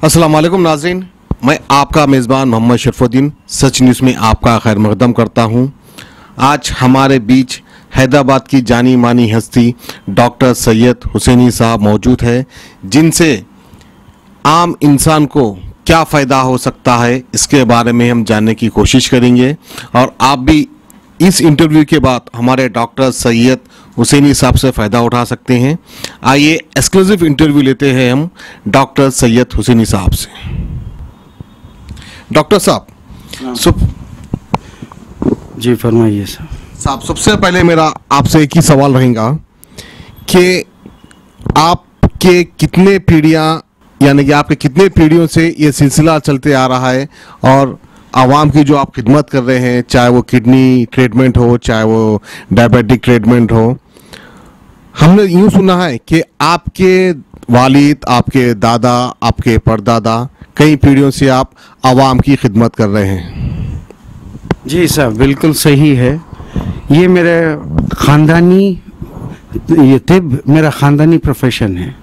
अस्सलाम वालेकुम नाज़रीन, मैं आपका मेज़बान मोहम्मद शरफुद्दीन सच न्यूज़ में आपका खैर मक़दम करता हूं। आज हमारे बीच हैदराबाद की जानी मानी हस्ती डॉक्टर सैयद हुसैनी साहब मौजूद है, जिनसे आम इंसान को क्या फ़ायदा हो सकता है इसके बारे में हम जानने की कोशिश करेंगे। और आप भी इस इंटरव्यू के बाद हमारे डॉक्टर सैयद हुसैनी साहब से फ़ायदा उठा सकते हैं। आइए एक्सक्लूसिव इंटरव्यू लेते हैं हम डॉक्टर सैयद हुसैनी साहब से। डॉक्टर साहब जी फरमाइए साहब, सबसे पहले मेरा आपसे एक ही सवाल रहेगा कि आपके कितने पीढ़ियाँ, यानी कि आपके कितने पीढ़ियों से ये सिलसिला चलते आ रहा है और आवाम की जो आप खिदमत कर रहे हैं, चाहे वो किडनी ट्रीटमेंट हो, चाहे वो डायबिटिक ट्रीटमेंट हो। हमने यूँ सुना है कि आपके वालिद, आपके दादा, आपके परदादा, कई पीढ़ियों से आप आवाम की खिदमत कर रहे हैं। जी साहब, बिल्कुल सही है। ये मेरे ख़ानदानी, ये तिब मेरा ख़ानदानी प्रोफेशन है।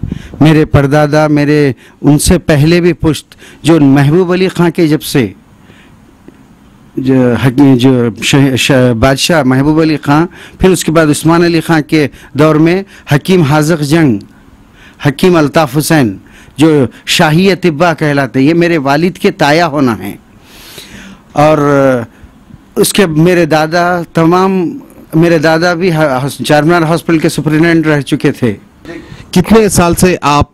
मेरे परदादा, मेरे उनसे पहले भी पुश्त जो महबूब अली ख़ां के जब से जो बादशाह महबूब अली ख़ां, फिर उसके बाद उस्मान अली ख़ां के दौर में हकीम हाज़िक़ जंग, हकीम अल्ताफ़ हुसैन जो शाही अतिब्बा कहलाते, ये मेरे वालिद के ताया होना है। और उसके मेरे दादा भी चारमीनार हॉस्पिटल के सुपरिटेंडेंट रह चुके थे। कितने साल से आप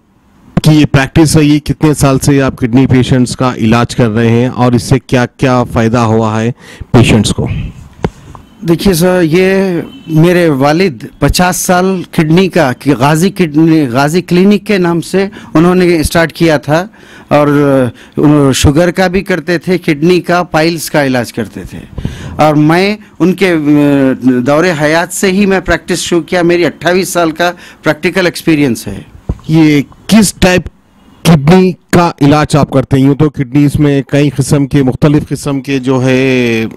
की ये प्रैक्टिस है, ये कितने साल से आप किडनी पेशेंट्स का इलाज कर रहे हैं और इससे क्या क्या फ़ायदा हुआ है पेशेंट्स को? देखिए सर, ये मेरे वालिद 50 साल किडनी का गाजी क्लिनिक के नाम से उन्होंने स्टार्ट किया था और शुगर का भी करते थे, किडनी का, पाइल्स का इलाज करते थे। और मैं उनके दौरे हयात से ही मैं प्रैक्टिस शुरू किया। मेरी 28 साल का प्रैक्टिकल एक्सपीरियंस है। ये किस टाइप किडनी का इलाज आप करते हैं? यूँ तो किडनीज में कई किस्म के, मुख्तलिफ किस्म के जो है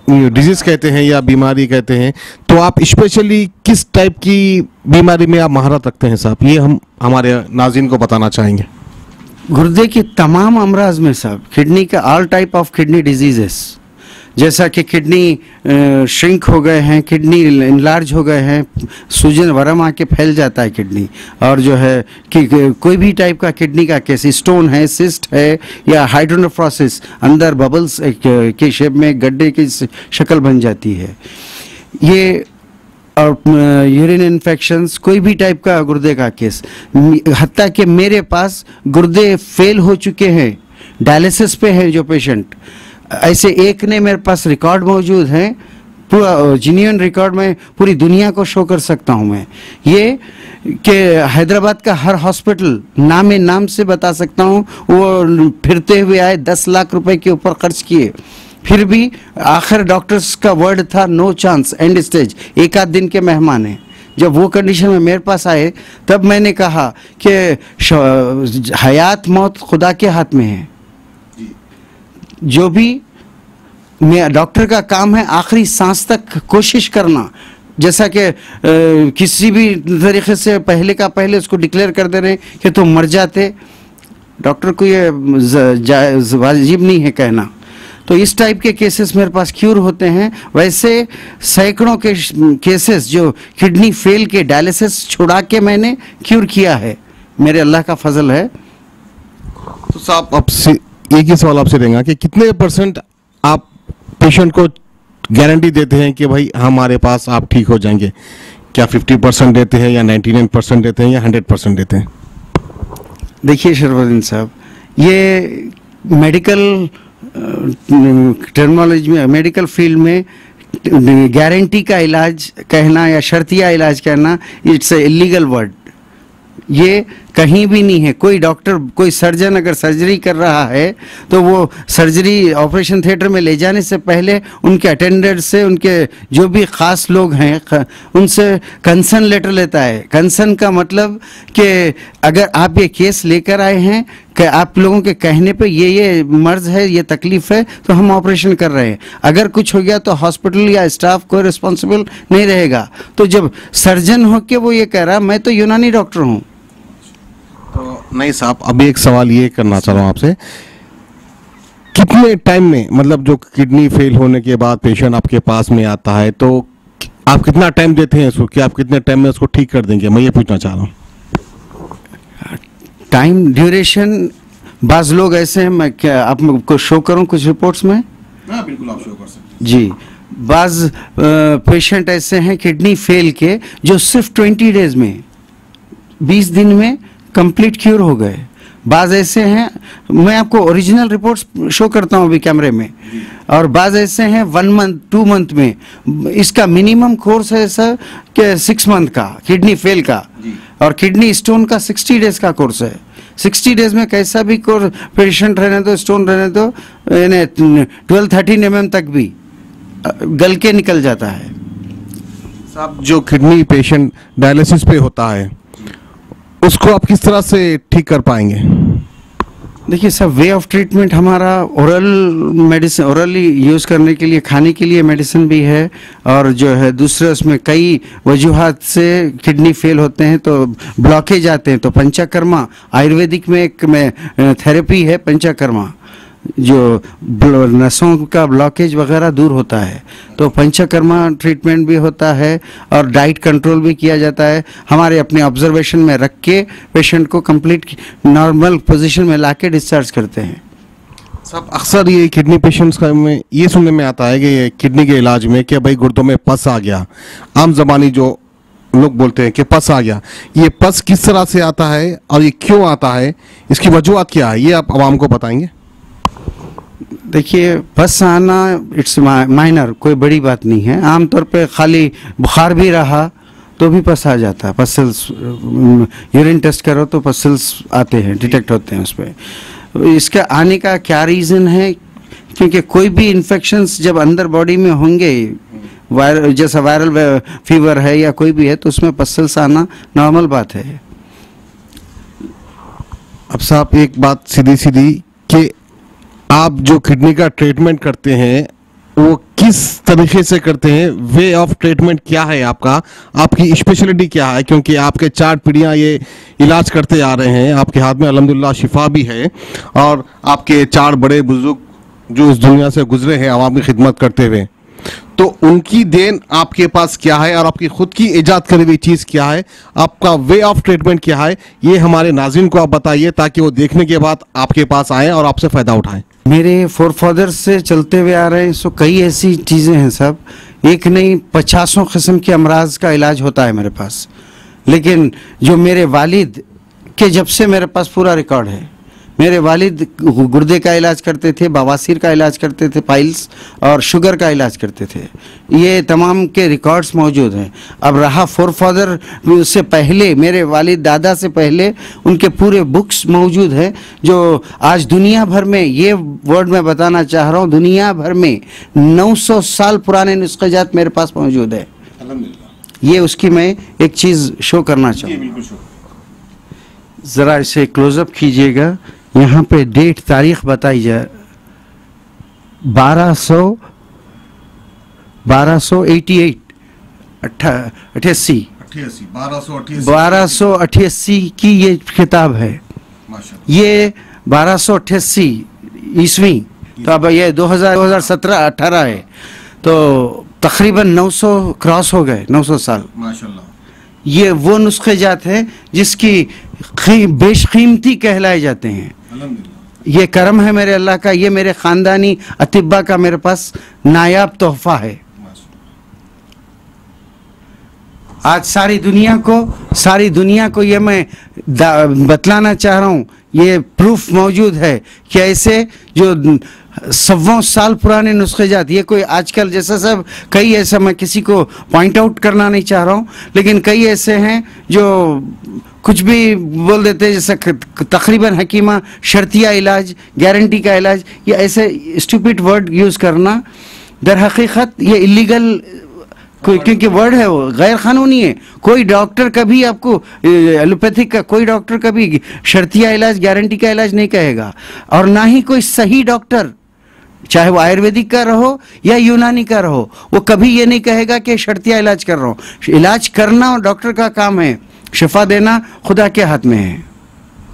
डिजीज़ कहते हैं या बीमारी कहते हैं, तो आप स्पेशली किस टाइप की बीमारी में आप महारत रखते हैं साहब? ये हम हमारे नाज़रीन को बताना चाहेंगे। गुर्दे की तमाम अमराज में साहब, किडनी का all type of kidney diseases, जैसा कि किडनी श्रिंक हो गए हैं, किडनी इनलार्ज हो गए हैं, सूजन वरम आके फैल जाता है किडनी, और जो है कि कोई भी टाइप का किडनी का केस, स्टोन है, सिस्ट है, या हाइड्रोनेफ्रोसिस, अंदर बबल्स के शेप में गड्ढे की शक्ल बन जाती है, ये, और यूरिन इन्फेक्शंस, कोई भी टाइप का गुर्दे का केस, हत्ता कि मेरे पास गुर्दे फेल हो चुके हैं, डायलिसिस पे है जो पेशेंट, ऐसे एक ने मेरे पास रिकॉर्ड मौजूद है, पूरा जेन्युइन रिकॉर्ड में पूरी दुनिया को शो कर सकता हूं मैं। ये कि हैदराबाद का हर हॉस्पिटल नाम से बता सकता हूं, वो फिरते हुए आए, 10 लाख रुपए के ऊपर खर्च किए, फिर भी आखिर डॉक्टर्स का वर्ड था नो चांस, एंड स्टेज, एक आध दिन के मेहमान हैं। जब वो कंडीशन में मेरे पास आए, तब मैंने कहा कि हयात मौत खुदा के हाथ में है। जो भी डॉक्टर का काम है आखिरी सांस तक कोशिश करना, जैसा कि किसी भी तरीके से पहले उसको डिक्लेयर कर दे रहे हैं कि तुम मर जाते, डॉक्टर को ये वाजिब नहीं है कहना। तो इस टाइप के केसेस मेरे पास क्यूर होते हैं। वैसे सैकड़ों के केसेस जो किडनी फेल के डायलिसिस छुड़ा के मैंने क्यूर किया है, मेरे अल्लाह का फजल है। तो साहब आपसे एक ही सवाल आपसे रहेगा कि कितने % आप पेशेंट को गारंटी देते हैं कि भाई हमारे पास आप ठीक हो जाएंगे? क्या 50% देते हैं या 99% देते हैं या 100% देते हैं? देखिए शरफुद्दीन साहब, ये मेडिकल टर्मिनोलॉजी में, मेडिकल फील्ड में गारंटी का इलाज कहना या शर्तिया इलाज कहना, इट्स ए इलीगल वर्ड। ये कहीं भी नहीं है। कोई डॉक्टर, कोई सर्जन अगर सर्जरी कर रहा है तो वो सर्जरी ऑपरेशन थिएटर में ले जाने से पहले उनके अटेंडेंट से, उनके जो भी ख़ास लोग हैं उनसे कंसर्न लेटर लेता है। कंसर्न का मतलब कि अगर आप ये केस लेकर आए हैं कि आप लोगों के कहने पे ये मर्ज है, ये तकलीफ़ है, तो हम ऑपरेशन कर रहे हैं। अगर कुछ हो गया तो हॉस्पिटल या स्टाफ कोई रिस्पॉन्सिबल नहीं रहेगा। तो जब सर्जन हो के वो ये कह रहा मैं तो यूनानी डॉक्टर हूँ। तो नहीं साहब, अभी एक सवाल ये करना चाह रहा हूँ आपसे, कितने टाइम में, मतलब जो किडनी फेल होने के बाद पेशेंट आपके पास में आता है तो आप कितना टाइम देते हैं इसको कि आप कितने टाइम में उसको ठीक कर देंगे, मैं ये पूछना चाह रहा हूँ। टाइम ड्यूरेशन, बाज़ लोग ऐसे हैं, मैं क्या आपको शो करूं कुछ रिपोर्ट्स में? हाँ बिल्कुल, आप शो कर सकते हैं जी। बाज़ पेशेंट ऐसे हैं किडनी फेल के जो सिर्फ 20 डेज में, 20 दिन में कंप्लीट क्यूर हो गए। बाज़ ऐसे हैं, मैं आपको ओरिजिनल रिपोर्ट्स शो करता हूँ अभी कैमरे में, और बाज़ ऐसे हैं 1 मंथ 2 मंथ में। इसका मिनिमम कोर्स है सर कि 6 मंथ का किडनी फेल का, और किडनी स्टोन का 60 डेज का कोर्स है। 60 डेज में कैसा भी पेशेंट रहने दो, स्टोन रहने दो, 12-13 mm तक भी गल के निकल जाता है। साहब, जो किडनी पेशेंट डायलिसिस पे होता है उसको आप किस तरह से ठीक कर पाएंगे? देखिए सर, वे ऑफ ट्रीटमेंट हमारा ओरल मेडिसिन, ओरली यूज़ करने के लिए, खाने के लिए मेडिसिन भी है, और जो है दूसरे उसमें कई वजूहात से किडनी फेल होते हैं तो ब्लॉकेज आते हैं, तो पंचकर्मा आयुर्वेदिक में एक थेरेपी है पंचकर्मा, जो नसों का ब्लॉकेज वगैरह दूर होता है, तो पंचकर्मा ट्रीटमेंट भी होता है, और डाइट कंट्रोल भी किया जाता है। हमारे अपने ऑब्जर्वेशन में रख के पेशेंट को कंप्लीट नॉर्मल पोजीशन में लाके डिस्चार्ज करते हैं। साहब, अक्सर ये किडनी पेशेंट्स का में ये सुनने में आता है कि ये किडनी के इलाज में कि भाई गुर्दों में पस आ गया, आम जबानी जो लोग बोलते हैं कि पस आ गया, ये पस किस तरह से आता है और ये क्यों आता है, इसकी वजूहत क्या है, ये आप आवाम को बताएंगे? देखिए, पस आना इट्स माइनर, कोई बड़ी बात नहीं है। आमतौर पे खाली बुखार भी रहा तो भी पस आ जाता है। पसल्स, यूरिन टेस्ट करो तो पसल्स आते हैं, डिटेक्ट होते हैं उस पर। इसके आने का क्या रीज़न है? क्योंकि कोई भी इन्फेक्शंस जब अंदर बॉडी में होंगे, जैसा वायरल फीवर है या कोई भी है, तो उसमें पसल्स आना नॉर्मल बात है। अब साहब, एक बात सीधी सीधी कि आप जो किडनी का ट्रीटमेंट करते हैं वो किस तरीके से करते हैं, वे ऑफ ट्रीटमेंट क्या है आपका, आपकी स्पेशलिटी क्या है? क्योंकि आपके 4 पीढ़ियाँ ये इलाज करते आ रहे हैं, आपके हाथ में अल्हम्दुलिल्लाह शिफा भी है, और आपके 4 बड़े बुजुर्ग जो इस दुनिया से गुजरे हैं आवाम की खिदमत करते हुए, तो उनकी देन आपके पास क्या है और आपकी खुद की इजाद करी हुई चीज़ क्या है, आपका वे ऑफ ट्रीटमेंट क्या है, ये हमारे नाज़रीन को आप बताइए ताकि वो देखने के बाद आपके पास आएँ और आपसे फ़ायदा उठाएं। मेरे फोरफादर्स से चलते हुए आ रहे हैं, सो कई ऐसी चीज़ें हैं सब, एक नहीं 50 किस्म के अमराज का इलाज होता है मेरे पास। लेकिन जो मेरे वालिद के जब से मेरे पास पूरा रिकॉर्ड है, मेरे वालिद गुर्दे का इलाज करते थे, बवासीर का इलाज करते थे, पाइल्स और शुगर का इलाज करते थे, ये तमाम के रिकॉर्ड्स मौजूद हैं। अब रहा फोरफादर से पहले, मेरे वालिद दादा से पहले, उनके पूरे बुक्स मौजूद हैं, जो आज दुनिया भर में, ये वर्ड मैं बताना चाह रहा हूँ, दुनिया भर में 900 साल पुराने नुस्ख़ाजात मेरे पास मौजूद है। ये उसकी मैं एक चीज़ शो करना चाहूँ, ज़रा इसे क्लोजअप कीजिएगा। यहाँ पे डेट, तारीख बताई जाए, 1288 की ये किताब है। ये 1288 ईस्वी, तो अब ये 2017-18 है, तो तकरीबन 900 क्रॉस हो गए, 900 साल माशाल्लाह। ये वो नुस्खे जात हैं जिसकी बेशकीमती कहलाए जाते हैं। ये करम है मेरे अल्लाह का, ये मेरे ख़ानदानी अतिब्बा का मेरे पास नायाब तोहफ़ा है। आज सारी दुनिया को ये मैं बतलाना चाह रहा हूँ, ये प्रूफ मौजूद है कि ऐसे जो 100 साल पुराने नुस्ख़ाजात, ये कोई आजकल जैसा सब कई ऐसा, मैं किसी को पॉइंट आउट करना नहीं चाह रहा हूँ, लेकिन कई ऐसे हैं जो कुछ भी बोल देते हैं, जैसे तकरीबन हकीमा शर्तिया इलाज, गारंटी का इलाज, ये ऐसे स्टूपिड वर्ड यूज़ करना दर हकीकत ये इलीगल, क्योंकि वर्ड है वो गैर कानूनी है। कोई डॉक्टर कभी आपको एलोपैथिक का कोई डॉक्टर कभी शर्तिया इलाज गारंटी का इलाज नहीं कहेगा, और ना ही कोई सही डॉक्टर, चाहे वो आयुर्वेदिक का रहो या यूनानी का रहो, वो कभी ये नहीं कहेगा कि शर्तिया इलाज कर रहा हूँ। इलाज करना डॉक्टर का काम है, शिफा देना खुदा के हाथ में है।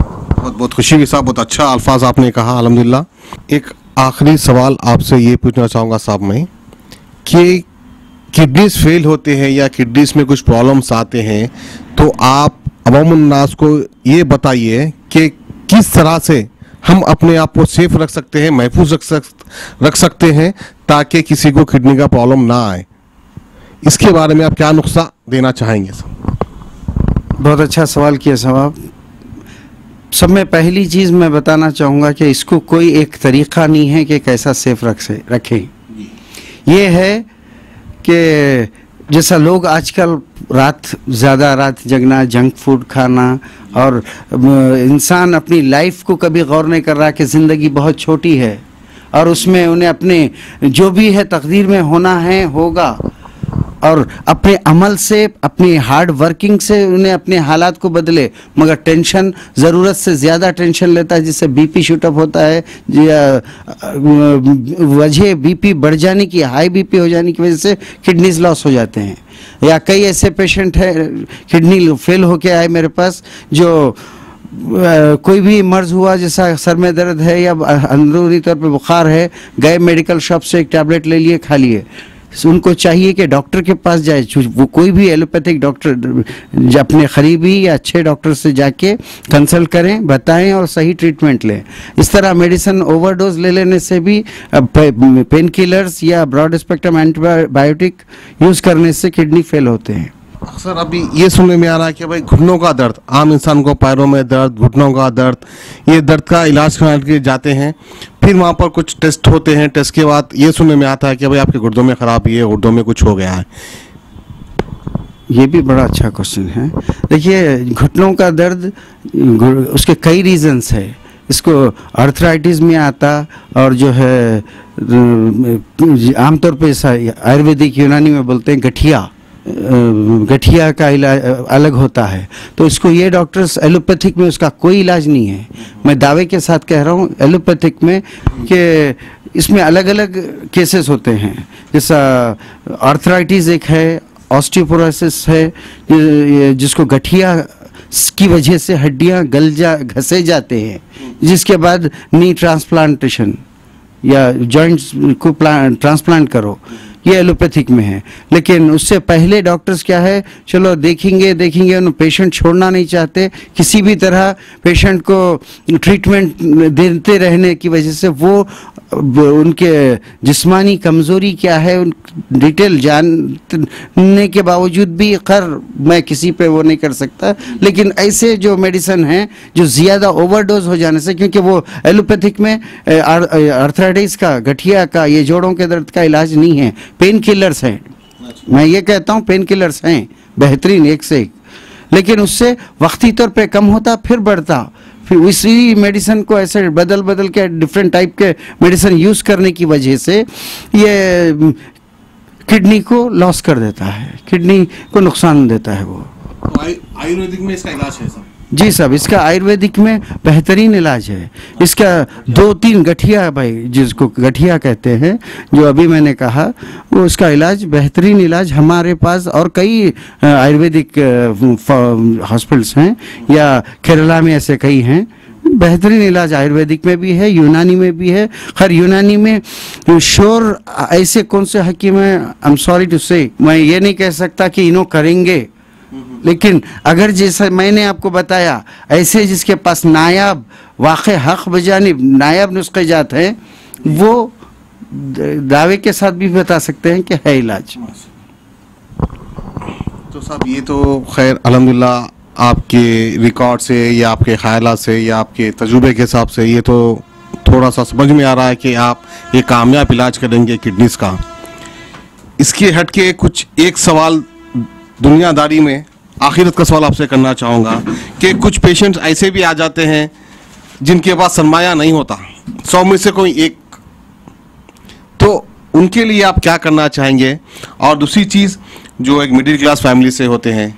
बहुत बहुत खुशी के साथ बहुत अच्छा अल्फाज आपने कहा, अल्हम्दुलिल्लाह। एक आखिरी सवाल आपसे ये पूछना चाहूँगा साहब मैं कि किडनीज फेल होते हैं या किडनीज में कुछ प्रॉब्लम्स आते हैं, तो आप अवामुन नास को ये बताइए कि किस तरह से हम अपने आप को सेफ रख सकते हैं, महफूज रख सकते हैं, ताकि किसी को किडनी का प्रॉब्लम ना आए। इसके बारे में आप क्या नुस्खा देना चाहेंगे साहब? बहुत अच्छा सवाल किया साहब। सब में पहली चीज़ मैं बताना चाहूँगा कि इसको कोई एक तरीक़ा नहीं है कि कैसा सेफ रखें। ये है कि जैसा लोग आजकल ज़्यादा रात जगना, जंक फूड खाना, और इंसान अपनी लाइफ को कभी गौर नहीं कर रहा कि ज़िंदगी बहुत छोटी है और उसमें उन्हें अपने जो भी है तकदीर में होना है होगा, और अपने अमल से, अपनी हार्ड वर्किंग से उन्हें अपने हालात को बदले। मगर टेंशन, ज़रूरत से ज़्यादा टेंशन लेता है, जिससे बीपी शूटअप होता है, वजह बीपी बढ़ जाने की, हाई बीपी हो जाने की वजह से किडनीज लॉस हो जाते हैं। या कई ऐसे पेशेंट हैं किडनी फेल होके आए मेरे पास, जो कोई भी मर्ज हुआ, जैसा सर में दर्द है या अंदरूनी तौर पे बुखार है, गए मेडिकल शॉप से एक टैबलेट ले लिए, खा लिए। उनको चाहिए कि डॉक्टर के पास जाए, वो कोई भी एलोपैथिक डॉक्टर अपने करीबी या अच्छे डॉक्टर से जाके कंसल्ट करें, बताएं और सही ट्रीटमेंट लें। इस तरह मेडिसिन ओवरडोज ले लेने से भी, पेन किलर्स या ब्रॉड स्पेक्ट्रम एंटीबायोटिक यूज़ करने से किडनी फेल होते हैं। अक्सर अभी ये सुनने में आ रहा है कि भाई घुटनों का दर्द, आम इंसान को पैरों में दर्द, घुटनों का दर्द, ये दर्द का इलाज कराने के लिए जाते हैं, फिर वहाँ पर कुछ टेस्ट होते हैं, टेस्ट के बाद ये सुनने में आता है कि भाई आपके गुर्दों में खराबी है, गुर्दों में कुछ हो गया है। ये भी बड़ा अच्छा क्वेश्चन है। देखिए, घुटनों का दर्द, उसके कई रीजंस है। इसको अर्थराइटिस में आता, और जो है आमतौर पे आयुर्वेदिक यूनानी में बोलते हैं गठिया का इलाज अलग होता है। तो इसको ये डॉक्टर्स एलोपैथिक में उसका कोई इलाज नहीं है। मैं दावे के साथ कह रहा हूँ एलोपैथिक में कि इसमें अलग अलग केसेस होते हैं। जैसा आर्थराइटिस एक है, ऑस्टियोपोरोसिस है, जिसको गठिया की वजह से हड्डियाँ घसे जाते हैं, जिसके बाद नी ट्रांसप्लांटेशन या जॉइंट्स को ट्रांसप्लांट करो, ये एलोपैथिक में है। लेकिन उससे पहले डॉक्टर्स क्या है, चलो देखेंगे, उन्हें पेशेंट छोड़ना नहीं चाहते, किसी भी तरह पेशेंट को ट्रीटमेंट देते रहने की वजह से वो उनके जिस्मानी कमज़ोरी क्या है डिटेल जानने के बावजूद भी मैं किसी पे वो नहीं कर सकता। लेकिन ऐसे जो मेडिसिन हैं जो ज़्यादा ओवरडोज हो जाने से, क्योंकि वो एलोपैथिक में आर्थराइटिस का, गठिया का, ये जोड़ों के दर्द का इलाज नहीं है, पेन किलर्स हैं। मैं ये कहता हूँ पेन किलर्स हैं बेहतरीन, एक से एक, लेकिन उससे वक्ती तौर पे कम होता फिर बढ़ता। फिर इसी मेडिसिन को ऐसे बदल के डिफरेंट टाइप के मेडिसिन यूज़ करने की वजह से ये किडनी को लॉस कर देता है, किडनी को नुकसान देता है वो। आयुर्वेदिक में इसका इलाज है सर? जी साहब, इसका आयुर्वेदिक में बेहतरीन इलाज है। इसका 2-3 गठिया, भाई जिसको गठिया कहते हैं, जो अभी मैंने कहा, वो उसका इलाज, बेहतरीन इलाज हमारे पास और कई आयुर्वेदिक हॉस्पिटल्स हैं, या केरला में ऐसे कई हैं। बेहतरीन इलाज आयुर्वेदिक में भी है, यूनानी में भी है। खैर यूनानी में श्योर ऐसे कौन से हकीम हैं, आई एम सॉरी टू से, मैं ये नहीं कह सकता कि इन्हों करेंगे, लेकिन अगर जैसा मैंने आपको बताया, ऐसे जिसके पास नायाब, वाक़ई हक बजानिब नायाब नुस्खे जात हैं, वो दावे के साथ भी बता सकते हैं कि है इलाज। तो साहब ये तो खैर अल्हम्दुलिल्लाह आपके रिकॉर्ड से या आपके ख्यालात से या आपके तजुर्बे के हिसाब से ये तो थोड़ा सा समझ में आ रहा है कि आप ये कामयाब इलाज करेंगे किडनीज का। इसके हट के कुछ एक सवाल दुनियादारी में आखिरत का सवाल आपसे करना चाहूँगा कि कुछ पेशेंट्स ऐसे भी आ जाते हैं जिनके पास सरमाया नहीं होता, 100 में से कोई एक, तो उनके लिए आप क्या करना चाहेंगे? और दूसरी चीज़, जो एक मिडिल क्लास फैमिली से होते हैं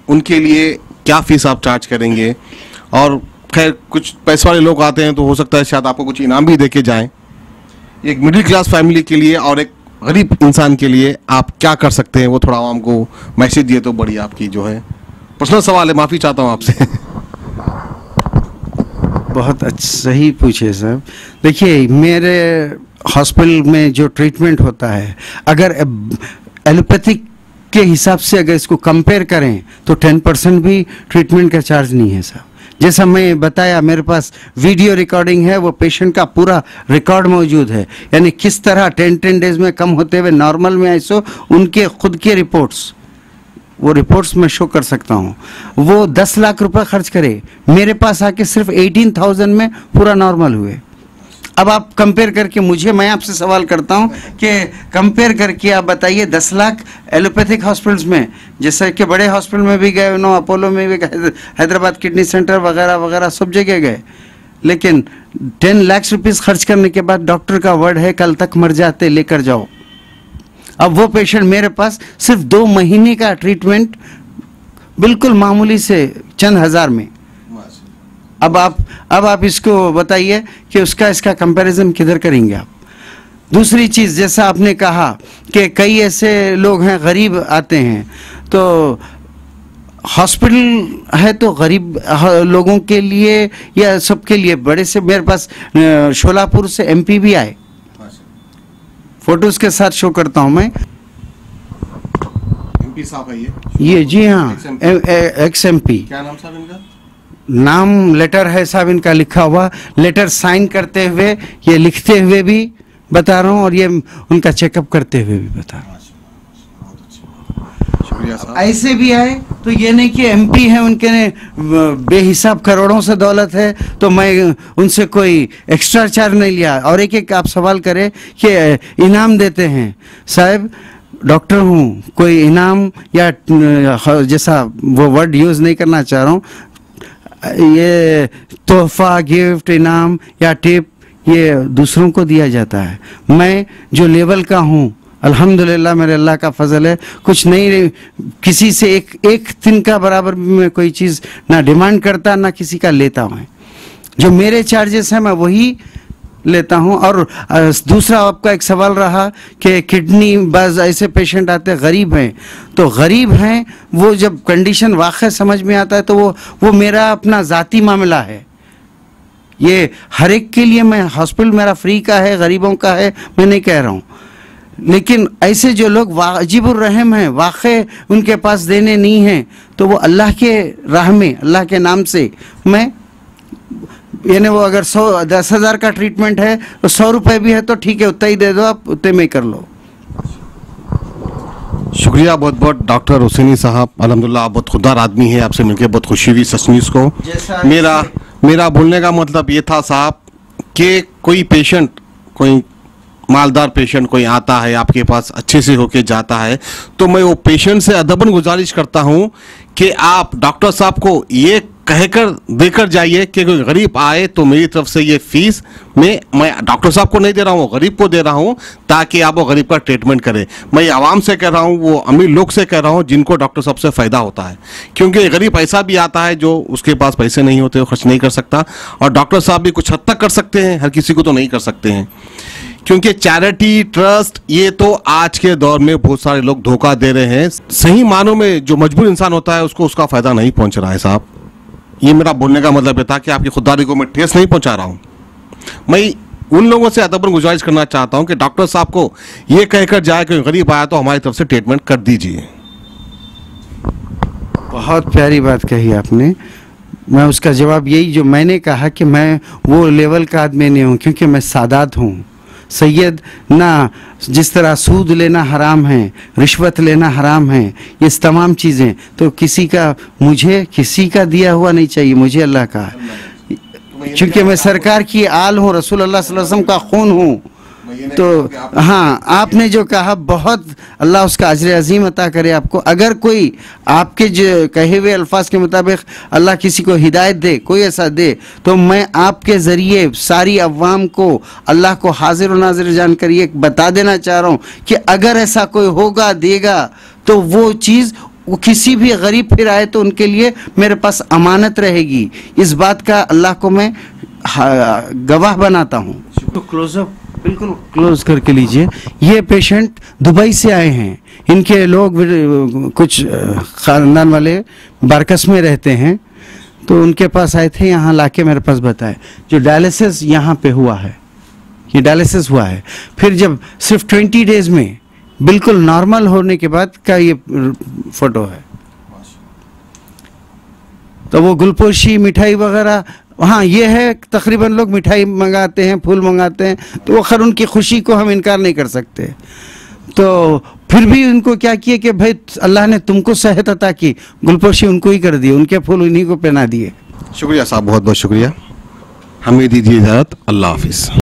उनके लिए क्या फीस आप चार्ज करेंगे? और खैर कुछ पैसे वाले लोग आते हैं तो हो सकता है शायद आपको कुछ इनाम भी दे के जाएँ। एक मिडिल क्लास फैमिली के लिए और एक गरीब इंसान के लिए आप क्या कर सकते हैं, वो थोड़ा हमको मैसेज दिए तो बड़ी आपकी जो है पर्सनल सवाल है, माफ़ी चाहता हूँ आपसे। बहुत सही पूछे साहब। देखिए, मेरे हॉस्पिटल में जो ट्रीटमेंट होता है, अगर एलोपैथिक के हिसाब से अगर इसको कंपेयर करें तो 10% भी ट्रीटमेंट का चार्ज नहीं है साहब। जैसा मैं बताया, मेरे पास वीडियो रिकॉर्डिंग है, वो पेशेंट का पूरा रिकॉर्ड मौजूद है, यानी किस तरह 10 डेज में कम होते हुए नॉर्मल में ऐसो उनके खुद के रिपोर्ट्स, वो रिपोर्ट्स मैं शो कर सकता हूँ। वो 10 लाख रुपए खर्च करे, मेरे पास आके सिर्फ 18,000 में पूरा नॉर्मल हुए। अब आप कंपेयर करके मैं आपसे सवाल करता हूं कि कंपेयर करके आप बताइए 10 लाख एलोपैथिक हॉस्पिटल्स में, जैसे कि बड़े हॉस्पिटल में भी गए, अपोलो में भी गए, हैदराबाद किडनी सेंटर वगैरह वगैरह सब जगह गए, लेकिन 10 लाख रुपीस खर्च करने के बाद डॉक्टर का वर्ड है कल तक मर जाते, लेकर जाओ। अब वो पेशेंट मेरे पास सिर्फ 2 महीने का ट्रीटमेंट बिल्कुल मामूली से चंद हज़ार में। अब आप इसको बताइए कि इसका कंपैरिजन किधर करेंगे आप? दूसरी चीज़, जैसा आपने कहा कि कई ऐसे लोग हैं गरीब आते हैं, तो हॉस्पिटल है तो गरीब लोगों के लिए या सबके लिए? बड़े से मेरे पास शोलापुर से MP भी आए, फोटोज के साथ शो करता हूं मैं। MP साहब है ये जी हाँ, XMP। क्या नाम साहब इनका? नाम लेटर है साहब इनका लिखा हुआ, लेटर साइन करते हुए, ये लिखते हुए भी बता रहा हूँ और ये उनका चेकअप करते हुए भी बता रहा हूँ। ऐसे भी आए तो ये नहीं कि MP है, उनके ने बेहिसाब करोड़ों से दौलत है तो मैं उनसे कोई एक्स्ट्रा चार्ज नहीं लिया। और एक आप सवाल करें कि इनाम देते हैं, साहब डॉक्टर हूँ, कोई इनाम या जैसा वो वर्ड यूज़ नहीं करना चाह रहा हूँ, ये तोहफा, गिफ्ट, इनाम या टिप ये दूसरों को दिया जाता है। मैं जो लेवल का हूँ, अल्हम्दुलिल्लाह मेरे अल्लाह का फजल है, कुछ नहीं, किसी से एक दिन का बराबर भी मैं कोई चीज़ ना डिमांड करता ना किसी का लेता हूँ। जो मेरे चार्जेस हैं मैं वही लेता हूं। और दूसरा आपका एक सवाल रहा कि किडनी, बस ऐसे पेशेंट आते हैं गरीब हैं, तो गरीब हैं वो जब कंडीशन वाक़ई समझ में आता है तो वो मेरा अपना ज़ाती मामला है। ये हर एक के लिए, मैं हॉस्पिटल मेरा फ्री का है, गरीबों का है, मैं नहीं कह रहा हूँ, लेकिन ऐसे जो लोग वाजिबुर रहम हैं, वाक़ई उनके पास देने नहीं हैं, तो वो अल्लाह के राह में, अल्लाह के नाम से मैं, यानी वो अगर 10,000 का ट्रीटमेंट है तो 100 रुपये भी है तो ठीक है, उतना ही दे दो, आप उतने में कर लो। शुक्रिया बहुत बहुत डॉक्टर हुसैनी साहब, अल्हम्दुलिल्लाह आप बहुत खुददार आदमी है, आपसे मिलकर बहुत खुशी हुई सच न्यूज़ को। मेरा बोलने का मतलब ये था साहब कि कोई पेशेंट, कोई मालदार पेशेंट कोई आता है आपके पास, अच्छे से होके जाता है, तो मैं वो पेशेंट से अदबन गुजारिश करता हूँ कि आप डॉक्टर साहब को ये कहकर देकर जाइए कि कोई गरीब आए तो मेरी तरफ से ये फीस मैं डॉक्टर साहब को नहीं दे रहा हूँ, गरीब को दे रहा हूँ, ताकि आप वो गरीब का ट्रीटमेंट करें। मैं आवाम से कह रहा हूँ, वो अमीर लोग से कह रहा हूँ जिनको डॉक्टर साहब से फ़ायदा होता है, क्योंकि गरीब ऐसा भी आता है जो उसके पास पैसे नहीं होते, वो खर्च नहीं कर सकता, और डॉक्टर साहब भी कुछ हद तक कर सकते हैं, हर किसी को तो नहीं कर सकते हैं, क्योंकि चैरिटी, ट्रस्ट, ये तो आज के दौर में बहुत सारे लोग धोखा दे रहे हैं। सही मानों में जो मजबूर इंसान होता है उसको उसका फ़ायदा नहीं पहुँच रहा है साहब। ये मेरा बोलने का मतलब था कि आपकी खुददारी को मैं ठेस नहीं पहुंचा रहा हूं। मैं उन लोगों से अदबन गुजारिश करना चाहता हूं कि डॉक्टर साहब को ये कहकर जाए कि गरीब आया तो हमारी तरफ से ट्रीटमेंट कर दीजिए। बहुत प्यारी बात कही आपने। मैं उसका जवाब यही जो मैंने कहा कि मैं वो लेवल का आदमी नहीं हूँ, क्योंकि मैं सादात हूँ, सैयद ना। जिस तरह सूद लेना हराम है, रिश्वत लेना हराम है, ये तमाम चीज़ें तो मुझे किसी का दिया हुआ नहीं चाहिए, मुझे अल्लाह का, क्योंकि मैं सरकार की आल हूँ, रसूल अल्लाह सल्लल्लाहु अलैहि वसल्लम का खून हूँ। तो हाँ, आपने जो कहा बहुत, अल्लाह उसका अजर अजीम अता करे आपको। अगर कोई आपके जो कहे हुए अल्फाज के मुताबिक अल्लाह किसी को हिदायत दे, कोई ऐसा दे, तो मैं आपके ज़रिए सारी अवाम को अल्लाह को हाजिर और नाजिर जानकर ये बता देना चाह रहा हूँ कि अगर ऐसा कोई होगा देगा तो वो चीज़ वो किसी भी गरीब फिर आए तो उनके लिए मेरे पास अमानत रहेगी। इस बात का अल्लाह को मैं गवाह बनाता हूँ। तो क्लोजअप बिल्कुल क्लोज करके लीजिए। ये पेशेंट दुबई से आए हैं, इनके लोग कुछ ख़ानदान वाले बारकस में रहते हैं, तो उनके पास आए थे, यहाँ लाके मेरे पास बताए जो डायलिसिस यहाँ पे हुआ है, ये डायलिसिस हुआ है, फिर जब सिर्फ 20 डेज में बिल्कुल नॉर्मल होने के बाद का ये फोटो है। तो वो गुलपोशी मिठाई वगैरह, हाँ ये है, तकरीबन लोग मिठाई मंगाते हैं, फूल मंगाते हैं, तो वो खैर उनकी खुशी को हम इनकार नहीं कर सकते। तो फिर भी उनको क्या किया कि भाई अल्लाह ने तुमको सेहत अता की, गुलपोशी उनको ही कर दी, उनके फूल उन्हीं को पहना दिए। शुक्रिया साहब, बहुत बहुत शुक्रिया। हमें दीजिए इजाज़त, अल्लाह हाफिज़।